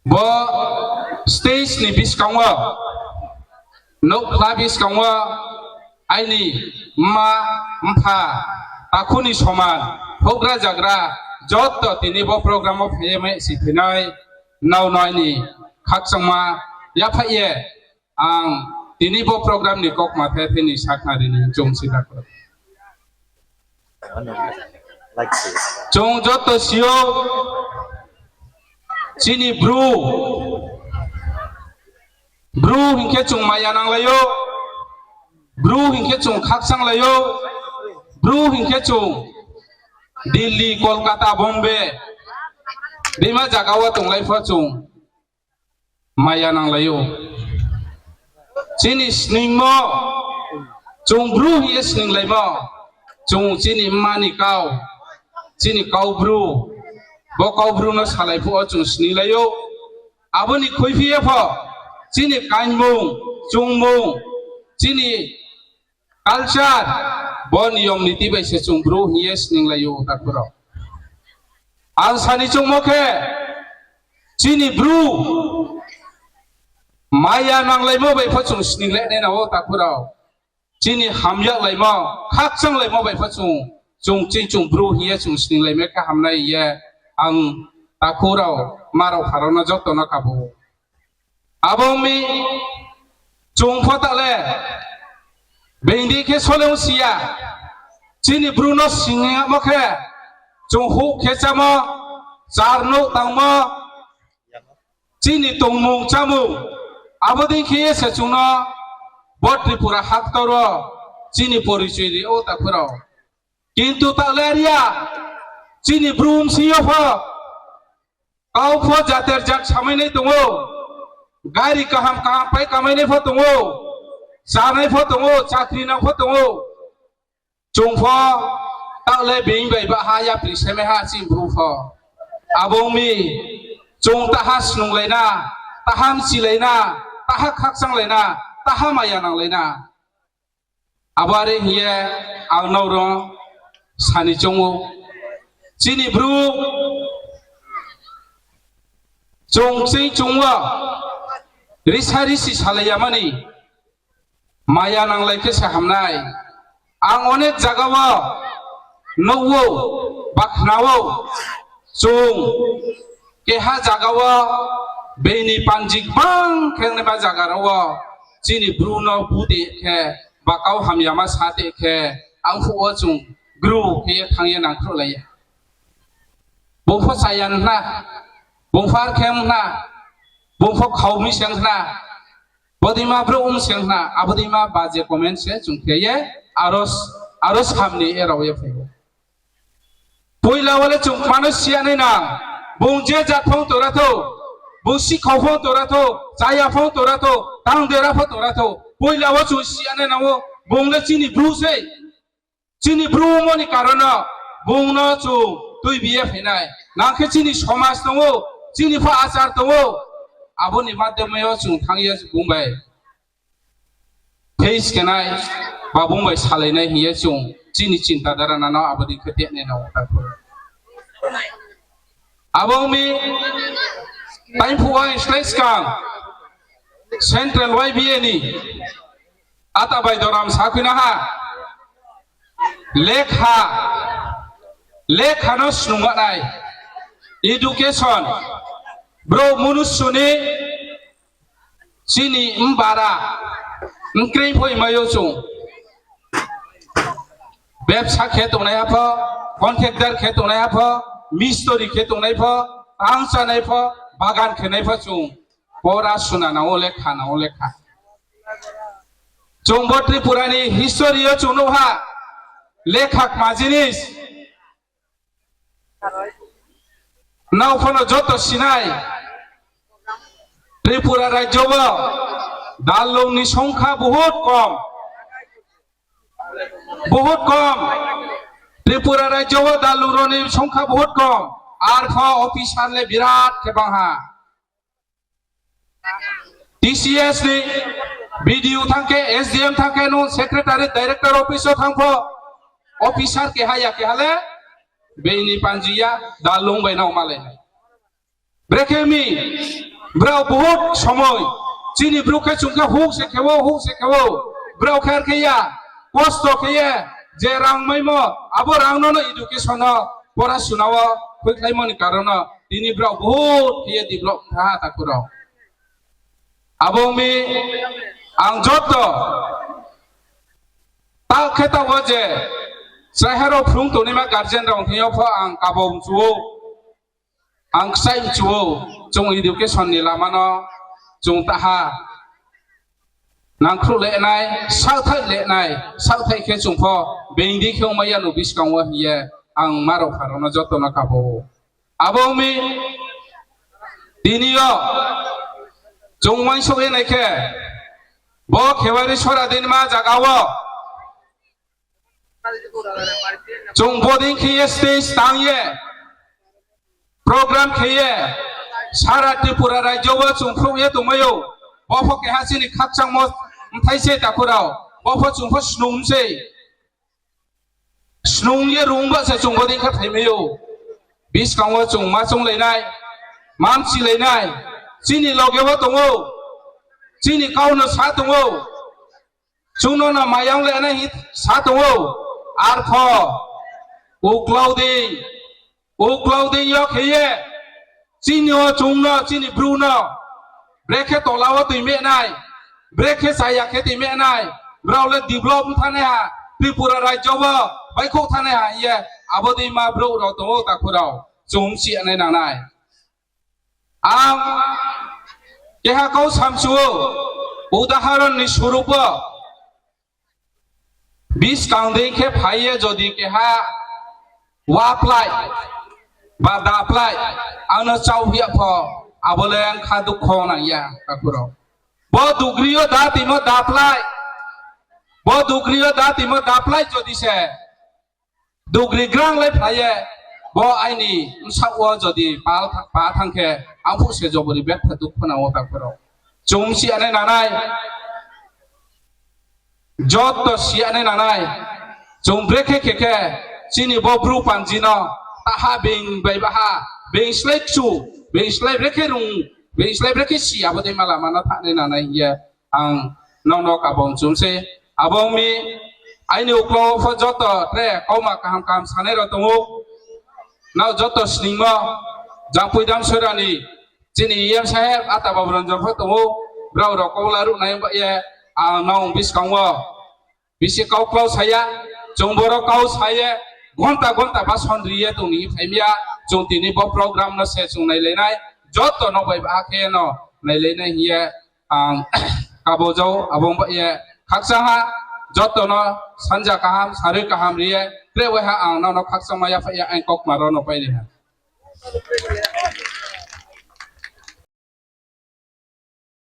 bo stage ni biskangwa no kla biskangwa aini ma mpha takuni soman hogra jagra jotto tini bo program of heme sithinai now noi ni khaksangma ya phaiye ang tini bo program ni kok ma the thini saknari ni jongsi dakro like this. jong jotto sio sini bru hingke chung maya nang layo bru hingke chung khaksang layo bru hingke chung Delhi Kolkata Bombay bima jagawa tunglai pho chung maya nang layo sini sning mo chung bru hi sning lai mo chung sini mani kau bru bo kau bru no salai pho chung sning layo aboni khoiphie pho sini kainmung chungmung sini culture bo niyom niti bai se chung bru hi sning layo takuro ang sani chung mokhe sini bru maya nang lai mo bai pho chung sning le ne na o takuro sini hamya lai mo khaksang lai mo bai pho chung chung bru hi chung sning lai me ka hamnai ye ang takuro maro pharona jotto na kabu abong mi chung pho ta le bendi ke solong sia sini bruno singa mokhe chung hu khe chamo charno tangmo sini tongmung chamu abodi khe se chungno bot tripura haktoro sini porichoi ri o takuro kintu taleria sini brum siyo pho kau pho jater jat samainai tongo gari kaham pai kamainai pho tongo sanai pho tongo chakri na pho tongo chung pho tale bing bai ba ha ya priseme ha sim bru pho abong mi chung ta has nung leina taham si leina taha khaksang leina taha maya nang leina abare hiye ang nauro sani chongo sini bru chung sei chungwa risari si salaya mani maya nang lai ke sahamnai ang onek jagawa nowo bakhnawo chung keha jagawa beini panjik bang khengne ba jagarawa sini bruno bude khe bakau hamyama sate khe ang fu chung gru ke thangye nang khro lai bongpho sayan na bongfar khem na bongpho khaumi seng na bodima bro seng na abodima baje comment se chung kheye aros hamni erawe phego poila wale chung manusia nei na bongje jathong toratho busi khawphong toratho chaya phong toratho tang dera pho toratho poila wa chu siane na wo bongle chini bru se chini bru moni karana bongna chu tui biye phenai nangkhe chini somas tongo chini pho achar tongo aboni madhyame o chung thangye bungbai face kenai ba bungbai salainai hiye chung chini cinta dara na abodi khete ne na takho abong mi time phuwa stress kang central YBA ni ata bai doram sakhina ha lekha no snunga nai education bro munusuni sini mbara ngkrei phoi mayo chung ব্যবসা খেতো নাই আফ contractor খেতো নাই আফ মিস্ত্রি খেতো নাই ফ আংসা নাই ফ বাগান খেনাই ফ চুং পড়াশোনা না লেখা চুং ত্রিপুরানি হিস্টোরিও চুনহা লেখাক মা জিনিস নাও ফনো যত সিনাই ত্রিপুরা রাজ্য দালৌনি সংখ্যা बहुत कम त्रिपुरा राज्य दालुरनि संख्या बहुत कम आर ऑफिसर ले बिराट केबांहा टीसीएस नि बीडीओ थांके एसडीएम थांके नो सेक्रेटारी डायरेक्टर ऑफिस थांफो ऑफिसर के हाले बेनि पांजिया दालुं बायनाव माले ब्रेकेमी Brau বহুত সময় চিনি ব্রুকে চুমকে হুক সে খেবো ব্রাউ খের খেয়া কষ্ট খেয়ে যে রাং মাইম আবো রাং নন এডুকেশন পড়াশোনা হইখাইমনি কারণ তিনি ব্রাউ বহুত খেয়ে ডেভেলপ থা তাকুরাও আবো মি আং যত তা খেতাও যে সাহেরো ফ্রুং তনিমা গার্জেন রং থেও ফ আং কাবম চুও আং সাই চুও জং education ni lamano jung taha nang khru le nai sau thai khe chung pho bendi kheu maya nu biskang wa hiye ang maro pharono jotona kabo abo mi dinio jung wang so e nai khe bo khewari sora din ma jagawo jung boding khiye stage tang ye program khiye সারা ত্রিপুরা রাজ্য চুমফ্রুয়ে দমায়ো বফ কেহাসিনি খাকচাং মো থাইছে তাকুরাও বফ চুমফ স্নুমসে স্নুংয়ে রুংবা সে চুংবদিং খা থাইমেयो বিস কাংও চুংमा চুং लेनाय मामसि लेनाय चिनि लगेबो दङो चिनि गावनो सा दङो चुंनो ना मायां लेनाय सा दङो आरफ उक्लाउदिं यो खेये Chini o chungno chini bruno breke tolawo tuime nai breke saya ke tuime nai braule develop thane ha tripura rajya bo baikho thane ha ye abodi ma bro ro to ta khurao chungsi ane na nai am keha kau samsu udaharon ni swarup bis kangde ke phaiye jodi keha waplai ba daplai ana chau hia pho abole ang kha dukho na ya kakuro bo dugriyo datimo daplai jodi se dugri grang lai phaye bo aini sawo jodi pa thangke angpu se jobori bet dukho na o kakuro chungsi ane nanai jot to si ane nanai chung breke keke chini bo bru panjino taha bing bai baha bing slai chu bing slai breke rung bing slai breke si abode mala mana thane nanai ya ang nono ka bong chumse abong mi aini uklo fo joto tre kauma kam sane ro tongo naw joto sningma jangpui dam sorani chini yem saheb ata babron jong fo tongo brau ro kola ru nai ba ye ang nong bis kangwa bisi kau klau saya jongboro kau saya ঘন্টা বা সন্দ্রিয়ে তুমি ফাইমিয়া জং তিনি ব programme ন সে জং নাই লেনাই যত ন by বা খে ন নাই লেনাই হিয়া আং কাবজौ আবং বা ইয়ে খাকসাহা যত ন সানজা কাহাম সারে কাহাম রিয়ে ত্রে ওয়া আং ন খাকসামায়া ফাইয়া আং কক মারো ন পাইলে